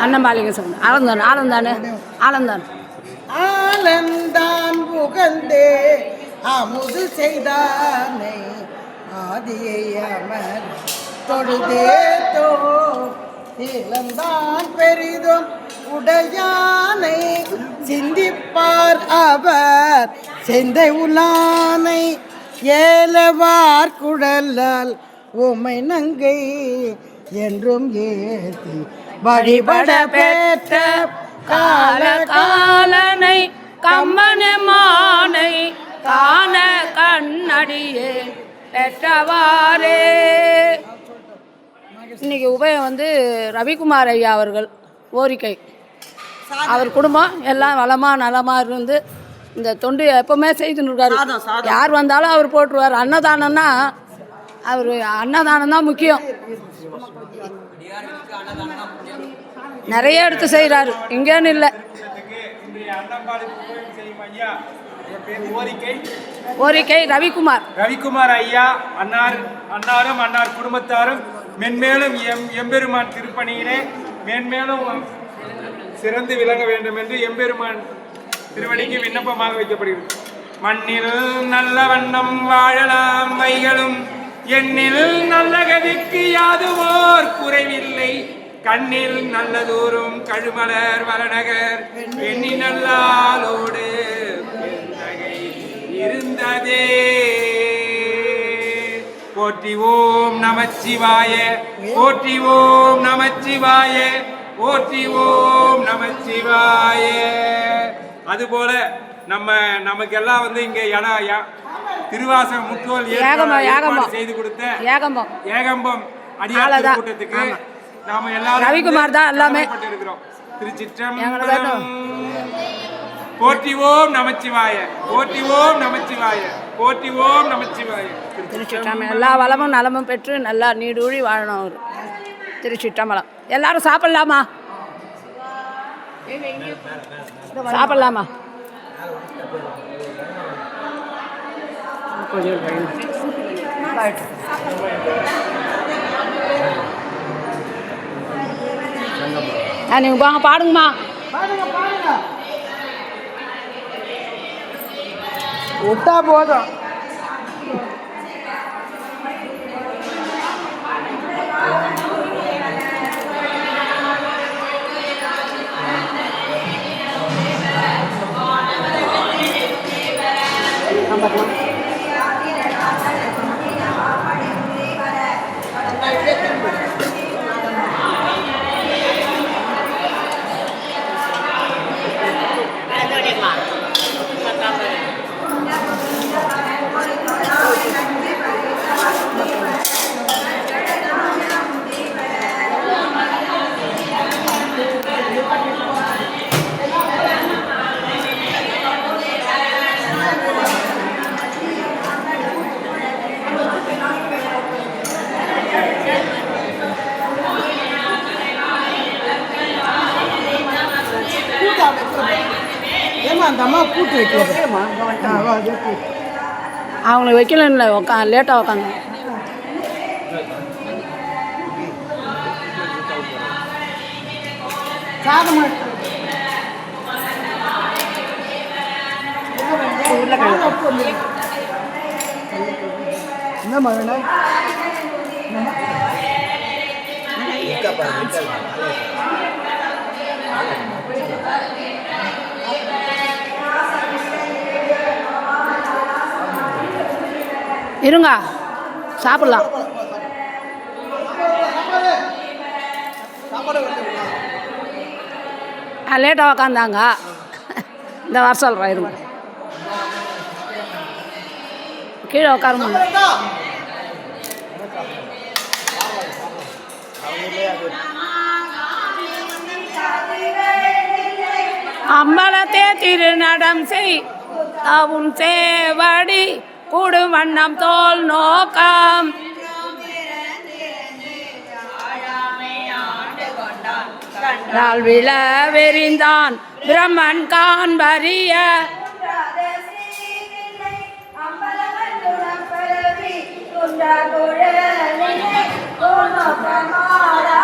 அன்னம்பாலிங்க சொன்ன ஆலந்தான் ஆலந்தானு ஆலந்தான் ஆலந்தான் புகழ்ந்தே அமுது செய்தானை ஆதியை அமர் தொழுதேத்தோ இளந்தான் பெரிதும் உடையானை சிந்திப்பார் அவர் செந்தை உலானை ஏலவார் குழலால் உமை நங்கை என்றும் ஏத்தி வழிபட பெற்ற கால காலனை கம்மனமானை காண கண்ணடியே பெற்றவாரே. இன்னைக்கு உபயம் வந்து ரவிக்குமார் ஐயா அவர்கள் ஓரிக்கை. அவர் குடும்பம் எல்லாம் வளமாக நலமாக இருந்து இந்த தொண்டு எப்பவுமே செய்துன்னு இருக்காரு. யார் வந்தாலும் அவர் போட்டுருவார். அன்னதானம்னா அவர் அன்னதானம் தான் முக்கியம். நிறைய எடுத்து செய்கிறாரு, இங்கேன்னு இல்லை. ஓரிக்கை ரவிக்குமார் ஐயா அன்னாரும் அன்னார் குடும்பத்தாரும் மென்மேலும் எம்பெருமான் திருப்பணியிலே மென்மேலும் சிறந்து விளங்க வேண்டும் என்று எம்பெருமான் திருவடிக்கு விண்ணப்பமாக வைக்கப்படுகிறது. மண்ணில் நல்ல வண்ணம் வாழலாம் வைகளும் எண்ணில் நல்ல கதிக்கு யாதுவோர் குறைவில்லை கண்ணில் நல்லதோறும் கழுமலர் வளநகர் எண்ணி நல்லாலோடு இருந்ததே. போற்றி ஓம் நமச்சிவாய போற்றி ஓம் நமச்சிவாய போற்றி ஓம் நமச்சிவாய. அதுபோல நமக்கெல்லாம் வந்து இங்க திருவாசகம் முற்றோல் செய்து கொடுத்த ஏகம்பம் அடியார் கூட்டத்துக்கு நாம எல்லாரும் ரவிக்குமார் தான் எல்லாமே இருக்கிறோம். திருச்சிற்றம்பலம். போற்றி ஓம் நமச்சிவாய போற்றி ஓம் நமச்சிவாய போற்றி ஓம் நமச்சிவாய. திருச்சிற்றம்பலம். எல்லா வளமும் நலமும் பெற்று நல்லா நீடூழி வாழணும் அவர். திருச்சிற்றம்பலம். எல்லாரும் சாப்பிடலாமா? சாப்பிடலாமா? நீங்கள் வாங்க பாடுங்கம்மா. விட்டா போதும். அந்த அம்மா கூட்டு வைக்கலாமா? அவங்களுக்கு வைக்கல லேட்டாக உட்காந்து என்னம்மா வேணும்? இருங்க சாப்பிடலாம். லேட்டாக உக்காந்தாங்க. இந்த வர சொல்கிறேன் இருங்க. கீழே உட்காருங்க. அம்பலத்தே திருநடம் செய் தாவும் சேவடி கூடு வண்ணம் தோல் நோக்கம் விழ வெறிந்தான் பிரம்மன் காண்பறிய குன்ற குழலினை கோண பிரமாடா